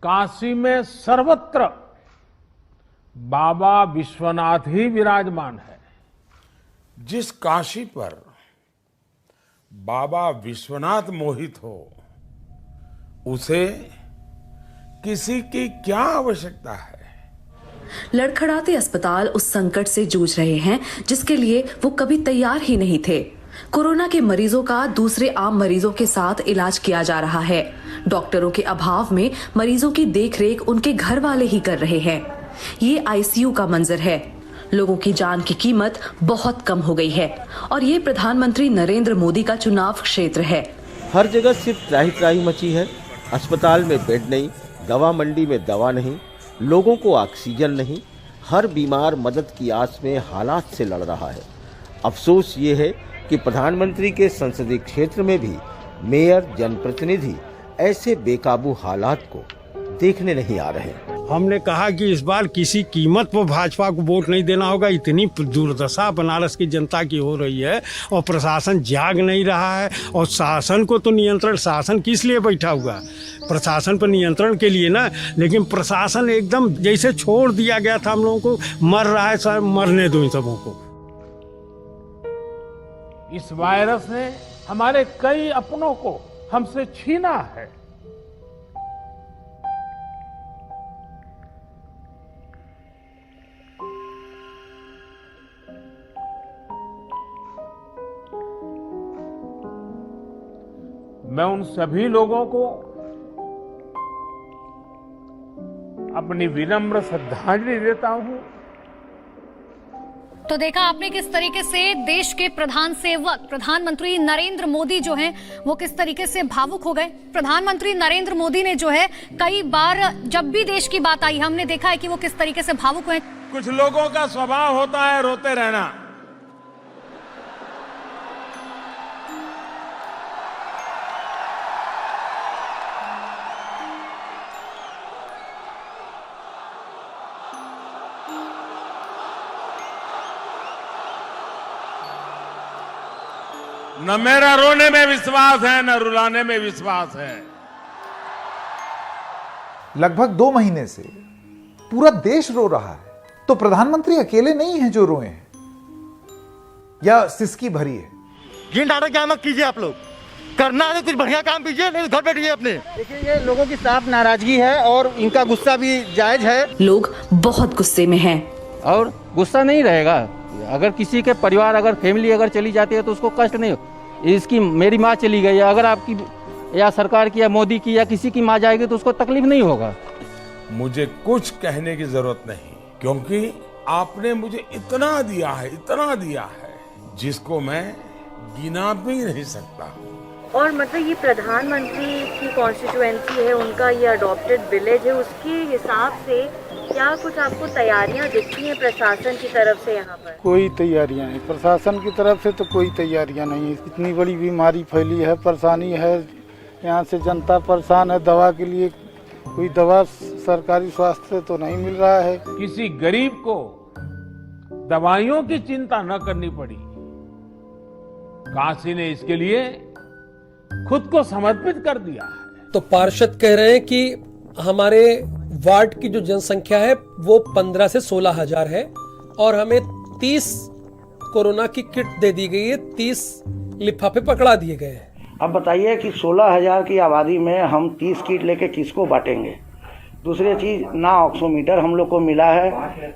काशी में सर्वत्र बाबा विश्वनाथ ही विराजमान है। जिस काशी पर बाबा विश्वनाथ मोहित हो, उसे किसी की क्या आवश्यकता है? लड़खड़ाते अस्पताल उस संकट से जूझ रहे हैं जिसके लिए वो कभी तैयार ही नहीं थे। कोरोना के मरीजों का दूसरे आम मरीजों के साथ इलाज किया जा रहा है। डॉक्टरों के अभाव में मरीजों की देखरेख उनके घर वाले ही कर रहे हैं। ये आईसीयू का मंजर है। लोगों की जान की कीमत बहुत कम हो गई है और ये प्रधानमंत्री नरेंद्र मोदी का चुनाव क्षेत्र है। हर जगह सिर्फ त्राही त्राही मची है। अस्पताल में बेड नहीं, दवा मंडी में दवा नहीं, लोगों को ऑक्सीजन नहीं। हर बीमार मदद की आस में हालात से लड़ रहा है। अफसोस ये है कि प्रधानमंत्री के संसदीय क्षेत्र में भी मेयर, जनप्रतिनिधि ऐसे बेकाबू हालात को देखने नहीं आ रहे। हमने कहा कि इस बार किसी कीमत पर भाजपा को वोट नहीं देना होगा। इतनी दुर्दशा बनारस की जनता की हो रही है और प्रशासन जाग नहीं रहा है। और शासन को तो नियंत्रण, शासन किस लिए बैठा हुआ है? प्रशासन पर नियंत्रण के लिए ना, लेकिन प्रशासन एकदम जैसे छोड़ दिया गया था हम लोगों को। मर रहा है सर, मरने दो इन सबों को। इस वायरस ने हमारे कई अपनों को हमसे छीना है। मैं उन सभी लोगों को अपनी विनम्र श्रद्धांजलि देता हूं। तो देखा आपने किस तरीके से देश के प्रधान सेवक प्रधानमंत्री नरेंद्र मोदी जो हैं वो किस तरीके से भावुक हो गए। प्रधानमंत्री नरेंद्र मोदी ने जो है कई बार जब भी देश की बात आई हमने देखा है कि वो किस तरीके से भावुक हुए। कुछ लोगों का स्वभाव होता है रोते रहना। न मेरा रोने में विश्वास है, न रुलाने में विश्वास है। लगभग 2 महीने से पूरा देश रो रहा है, तो प्रधानमंत्री अकेले नहीं हैं जो रोए हैं या सिसकी भरी है। घिन डाटा क्या मत कीजिए, आप लोग करना है तो कुछ बढ़िया काम कीजिए, नहीं तो घर बैठिए अपने। देखिए ये लोगों की साफ नाराजगी है और इनका गुस्सा भी जायज है। लोग बहुत गुस्से में हैं और गुस्सा नहीं रहेगा। अगर किसी के परिवार, अगर फैमिली अगर चली जाती है तो उसको कष्ट नहीं हो। इसकी मेरी माँ चली गई है, अगर आपकी या सरकार की या मोदी की या किसी की माँ जाएगी तो उसको तकलीफ नहीं होगा। मुझे कुछ कहने की जरूरत नहीं, क्योंकि आपने मुझे इतना दिया है, इतना दिया है जिसको मैं गिना भी नहीं सकता। और मतलब ये प्रधानमंत्री की कॉन्स्टिट्यूएंसी है, उनका ये अडॉप्टेड विलेज है, उसके हिसाब से क्या कुछ आपको तैयारियां दिखती हैं प्रशासन की तरफ से यहाँ पर? कोई तैयारियां नहीं, प्रशासन की तरफ से तो कोई तैयारियां नहीं। इतनी बड़ी बीमारी फैली है, परेशानी है, यहाँ से जनता परेशान है। दवा के लिए कोई दवा सरकारी स्वास्थ्य से तो नहीं मिल रहा है। किसी गरीब को दवाइयों की चिंता न करनी पड़ी। काशी ने इसके लिए खुद को समर्पित कर दिया है। तो पार्षद कह रहे हैं कि हमारे वार्ड की जो जनसंख्या है वो 15 से 16 हजार है और हमें 30 कोरोना की किट दे दी गई है, 30 लिफाफे पकड़ा दिए गए हैं। अब बताइए कि 16,000 की आबादी में हम 30 किट लेके किसको बांटेंगे? दूसरी चीज, ना ऑक्सीमीटर हम लोग को मिला है,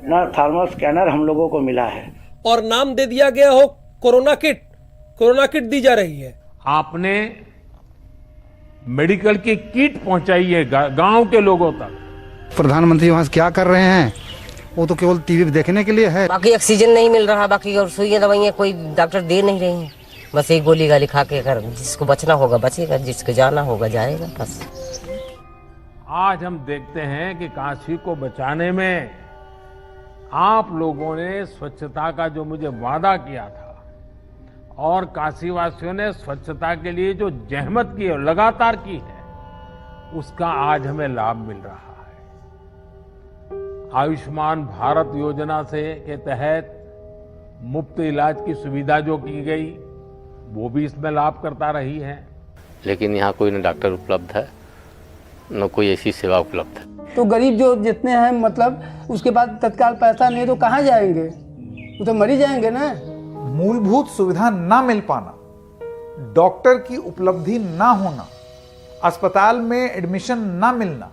ना थर्मल स्कैनर हम लोगों को मिला है। और नाम दे दिया गया हो कोरोना किट, कोरोना किट दी जा रही है। आपने मेडिकल की किट पहुंचाई है गांव के लोगों तक। प्रधानमंत्री वहाँ से क्या कर रहे हैं? वो तो केवल टीवी पे देखने के लिए है। बाकी ऑक्सीजन नहीं मिल रहा, बाकी और सुइयां दवाइयां कोई डॉक्टर दे नहीं रहे हैं। बस एक गोली गाली खा के अगर जिसको बचना होगा बचेगा, जिसको जाना होगा जाएगा। बस आज हम देखते हैं कि काशी को बचाने में आप लोगों ने स्वच्छता का जो मुझे वादा किया था और काशी वासियों ने स्वच्छता के लिए जो जहमत की है, लगातार की है, उसका आज हमें लाभ मिल रहा है। आयुष्मान भारत योजना से के तहत मुफ्त इलाज की सुविधा जो की गई वो भी इसमें लाभ करता रही है। लेकिन यहाँ कोई न डॉक्टर उपलब्ध है, न कोई ऐसी सेवा उपलब्ध है। तो गरीब जो जितने हैं मतलब उसके बाद तत्काल पैसा नहीं तो कहाँ जाएंगे, वो तो मर ही जाएंगे ना। मूलभूत सुविधा ना मिल पाना, डॉक्टर की उपलब्धि ना होना, अस्पताल में एडमिशन ना मिलना,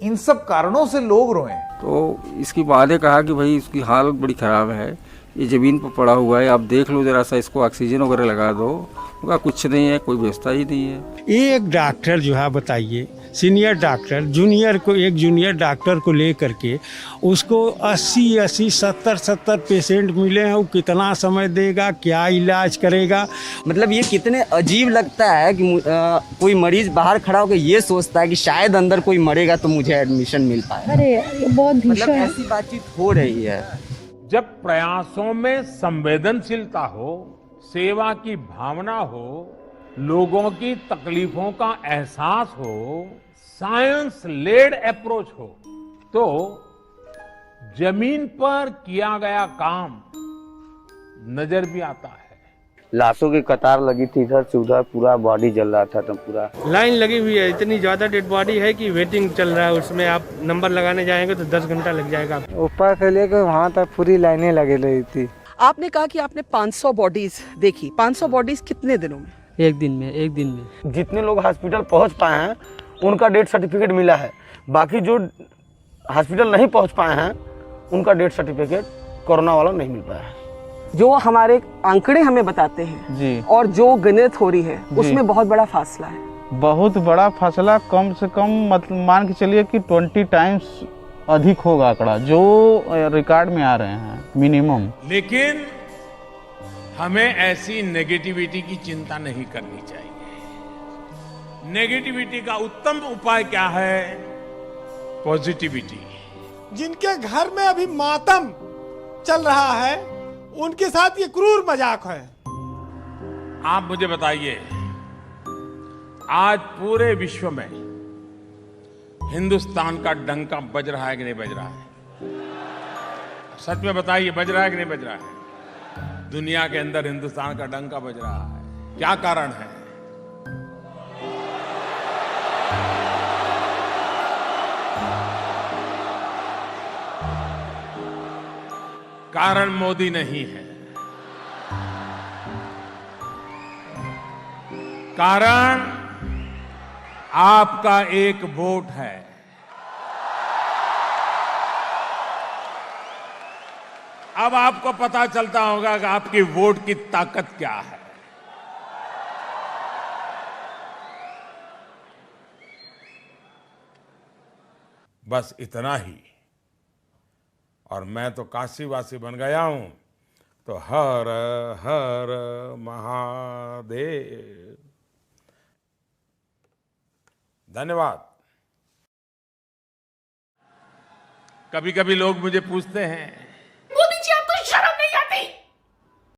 इन सब कारणों से लोग रोए। तो इसकी बाद कहा कि भाई इसकी हालत बड़ी ख़राब है, ये ज़मीन पर पड़ा हुआ है, आप देख लो ज़रा सा, इसको ऑक्सीजन वगैरह लगा दो। उनका कुछ नहीं है, कोई व्यवस्था ही नहीं है। एक डॉक्टर जो है बताइए, सीनियर डॉक्टर एक जूनियर डॉक्टर को ले करके उसको 80 70 पेशेंट मिले हैं, वो कितना समय देगा, क्या इलाज करेगा। मतलब ये कितने अजीब लगता है कि कोई मरीज बाहर खड़ा होकर ये सोचता है कि शायद अंदर कोई मरेगा तो मुझे एडमिशन मिल पाए। अरे ये बहुत भीषण मतलब ऐसी बातचीत हो रही है। जब प्रयासों में संवेदनशीलता हो, सेवा की भावना हो, लोगों की तकलीफों का एहसास हो, साइंस लेड अप्रोच हो, तो जमीन पर किया गया काम नजर भी आता है। लाशों की कतार लगी थी इधर से उधर, पूरा बॉडी जल रहा था, तो पूरा लाइन लगी हुई है। इतनी ज्यादा डेड बॉडी है कि वेटिंग चल रहा है, उसमें आप नंबर लगाने जाएंगे तो 10 घंटा लग जाएगा। ऊपर से लेकर वहाँ तक पूरी लाइनें लगी रही थी। आपने कहा कि आपने 500 बॉडीज देखी, 500 बॉडीज कितने दिनों में? एक दिन में। जितने लोग हॉस्पिटल पहुंच पाए हैं उनका डेथ सर्टिफिकेट मिला है, बाकी जो हॉस्पिटल नहीं पहुंच पाए हैं उनका डेथ सर्टिफिकेट कोरोना वाला नहीं मिल पाया है। जो हमारे आंकड़े हमें बताते हैं जी, और जो गिनत हो रही है उसमें बहुत बड़ा फासला है। बहुत बड़ा फासला, कम से कम मतलब मान के चलिए कि 20 टाइम्स अधिक होगा आंकड़ा जो रिकॉर्ड में आ रहे हैं मिनिमम। लेकिन हमें ऐसी नेगेटिविटी की चिंता नहीं करनी चाहिए। नेगेटिविटी का उत्तम उपाय क्या है? पॉजिटिविटी। जिनके घर में अभी मातम चल रहा है उनके साथ ये क्रूर मजाक है। आप मुझे बताइए, आज पूरे विश्व में हिंदुस्तान का डंका बज रहा है कि नहीं बज रहा है? सच में बताइए, बज रहा है कि नहीं बज रहा है? दुनिया के अंदर हिंदुस्तान का डंका बज रहा है। क्या कारण है? कारण मोदी नहीं है, कारण आपका एक वोट है। अब आपको पता चलता होगा कि आपकी वोट की ताकत क्या है। बस इतना ही। और मैं तो काशीवासी बन गया हूं, तो हर हर महादेव। धन्यवाद। कभी कभी लोग मुझे पूछते हैं